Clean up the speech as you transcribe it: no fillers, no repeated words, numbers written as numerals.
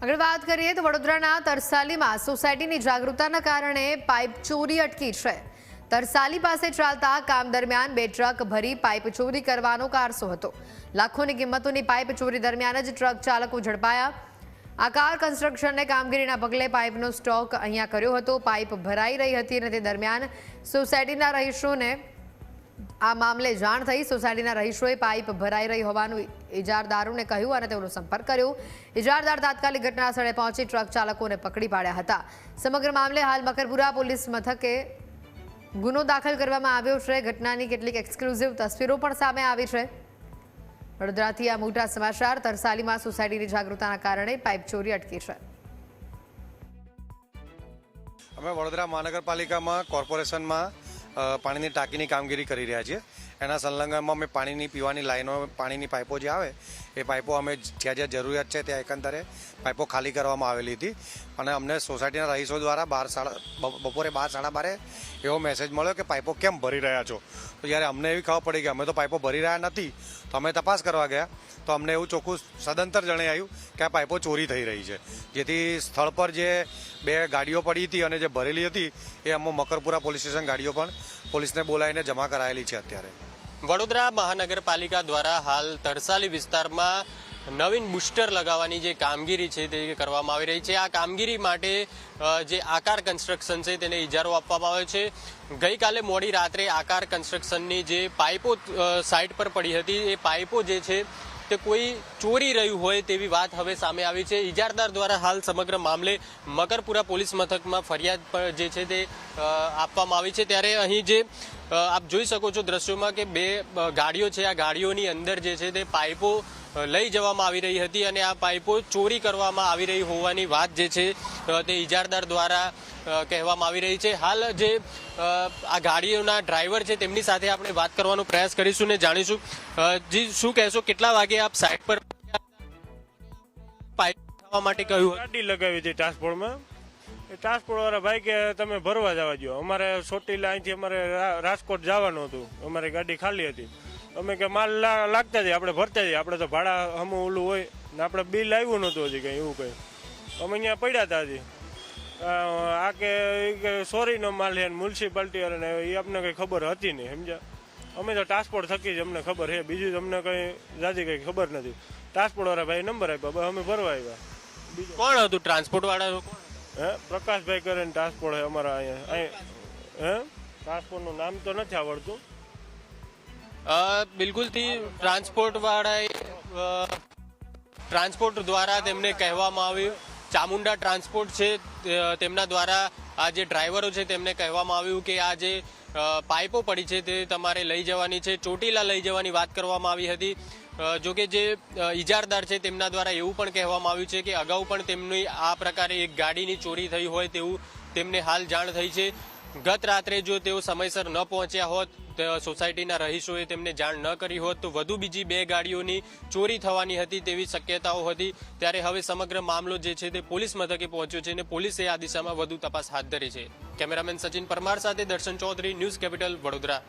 આગળ વાત કરીએ તો વડોદરાના તરસાલીમાં સોસાયટીની જાગૃતતાના કારણે પાઇપ ચોરી અટકી છે। તરસાલી પાસે ચાલતા કામ દરમિયાન બે ટ્રક ભરી પાઇપ ચોરી કરવાનો કારસો હતો। લાખોની કિંમતોની પાઇપ ચોરી દરમિયાન જ ટ્રક ચાલકો ઝડપાયા। આકાર કન્સ્ટ્રક્શનને કામગીરીના પગલે પાઇપનો સ્ટોક અહીંયા કર્યો હતો। પાઇપ ભરાઈ રહી હતી અને તે દરમિયાન સોસાયટીના રહીશોને આ મામલે જાણ થઈ। સોસાયટીના રહીશોએ પાઇપ ભરાઈ રહી હોવાનું ઇજારદારોને કહ્યું અને તેઓનો સંપર્ક કર્યો। ઇજારદાર તાત્કાલિક ઘટના સ્થળે પહોંચી ટ્રક ચાલકોને પકડી પાડ્યા હતા। સમગ્ર મામલે હાલ મકરપુરા પોલીસ મથકે ગુનો દાખલ કરવામાં આવ્યો છે। ઘટનાની કેટલીક એક્સક્લુઝિવ તસવીરો પણ સામે આવી છે। વડોદરાથી આ મોટા સમાચાર। તરસાલીમાં સોસાયટીની જાગૃતતાના કારણે પાઇપ ચોરી અટકી છે। અમે વડોદરા મહાનગરપાલિકામાં કોર્પોરેશનમાં પાણીની ટાંકીની કામગીરી કરી રહ્યા છીએ। એના સંલગ્નમાં અમે પાણીની પીવાની લાઈનો પાણીની પાઇપો જે આવે એ પાઇપો અમે જ્યાં જ્યાં જરૂરિયાત છે ત્યાં એકંદરે પાઇપો ખાલી કરવામાં આવેલી હતી અને અમને સોસાયટીના રહીશો દ્વારા બપોરે 12:30 એવો મેસેજ મળ્યો કે પાઇપો કેમ ભરી રહ્યા છો। તો જ્યારે અમને એવી ખબર પડી કે અમે તો પાઇપો ભરી રહ્યા નથી તો અમે તપાસ કરવા ગયા તો અમને એવું ચોખ્ખું સદંતર જણાયું કે આ પાઇપો ચોરી થઈ રહી છે। જેથી સ્થળ પર જે બે ગાડીઓ પડી હતી અને જે ભરેલી હતી એ અમો મકરપુરા પોલીસ સ્ટેશન ગાડીઓ પણ પોલીસને બોલાવીને જમા કરાયેલી છે। અત્યારે વડોદરા મહાનગરપાલિકા દ્વારા હાલ તરસાલી વિસ્તારમાં નવીન બુસ્ટર લગાવવાની જે કામગીરી છે તે કરવામાં આવી રહી છે। આ કામગીરી માટે જે આકાર કન્સ્ટ્રક્શન છે તેને ઇજારો આપવામાં આવ્યો છે। ગઈકાલે મોડી રાત્રે આકાર કન્સ્ટ્રક્શનની જે પાઇપો સાઇટ પર પડી હતી એ પાઇપો જે છે તે કોઈ ચોરી રહ્યું હોય તેવી વાત હવે સામે આવી છે। ઇજારદાર દ્વારા હાલ સમગ્ર મામલે મકરપુરા પોલીસ મથકમાં ફરિયાદ જે છે તે આપવામાં આવી છે। ત્યારે અહીં જે આપ જોઈ શકો છો દ્રશ્યોમાં કે બે ગાડીઓ છે, આ ગાડીઓની અંદર જે છે તે પાઇપો લઈ જવામાં આવી રહી હતી અને આ પાઇપો ચોરી કરવામાં આવી રહી હોવાની વાત જે છે તે ઇજારદાર દ્વારા કહેવામાં આવી રહી છે। હાલ જે આ ગાડીઓના ડ્રાઈવર છે તેમની સાથે આપણે વાત કરવાનો પ્રયાસ કરીશું ને જાણીશું। જી, શું કહેશો, કેટલા વાગે આપ સાઇટ પર પાઇપ થવા માટે કહ્યું? ગાડી લગાવી હતી ટ્રાન્સપોર્ટમાં। ટ્રાન્સપોર્ટ વાળા ભાઈ કે તમે ભરવા જવા દો, અમારે ચોટીલા અહીંથી અમારે રાજકોટ જવાનું હતું, અમારી ગાડી ખાલી હતી। અમે કે માલ લાગતા જઈએ, આપણે ભરતા જઈએ, આપણે તો ભાડા હમું ઓલું હોય ને આપણે બિલ આવ્યું નહોતું હજી કંઈ એવું કંઈ, અમે અહીંયા પડ્યા હતા હજી। આ કે સોરીનો માલ છે મ્યુનિસિપાલિટી વાળાને એ અમને કંઈ ખબર હતી નહીં, સમજ્યા। અમે તો ટ્રાન્સપોર્ટ થકી જ અમને ખબર છે, બીજું અમને કંઈ જાજી કંઈ ખબર નથી। ટ્રાન્સપોર્ટ વાળા ભાઈ નંબર આપ્યા, બસ અમે ભરવા આવ્યા। કોણ હતું ટ્રાન્સપોર્ટ વાળા? હે, પ્રકાશભાઈ કરીને ટ્રાન્સપોર્ટ છે અમારા અહીંયા। હે, ટ્રાન્સપોર્ટનું નામ તો નથી આવડતું। બિલકુલથી ટ્રાન્સપોર્ટ વાળાએ ટ્રાન્સપોર્ટ દ્વારા તેમને કહેવામાં આવ્યું, ચામુંડા ટ્રાન્સપોર્ટ છે તેમના દ્વારા આ જે ડ્રાઈવરો છે તેમને કહેવામાં આવ્યું કે આ જે પાઇપો પડી છે તે તમારે લઈ જવાની છે, ચોટીલા લઈ જવાની વાત કરવામાં આવી હતી। જોકે જે ઇજારદાર છે તેમના દ્વારા એવું પણ કહેવામાં આવ્યું છે કે અગાઉ પણ તેમની આ પ્રકારે એક ગાડીની ચોરી થઈ હોય તેવું તેમને હાલ જાણ થઈ છે। ગત રાત્રે જો તેઓ સમયસર ન પહોંચ્યા હોત, સોસાયટીના રહીશોએ તેમને જાણ ન કરી હોત તો વધુ બીજી બે ગાડીઓની ચોરી થવાની હતી તેવી શક્યતાઓ હતી। ત્યારે હવે સમગ્ર મામલો જે છે તે પોલીસ મથકે પહોંચ્યો છે અને પોલીસે આ દિશામાં વધુ તપાસ હાથ ધરી છે। કેમેરામેન સચિન પરમાર સાથે દર્શન ચૌધરી, ન્યૂઝ કેપિટલ, વડોદરા।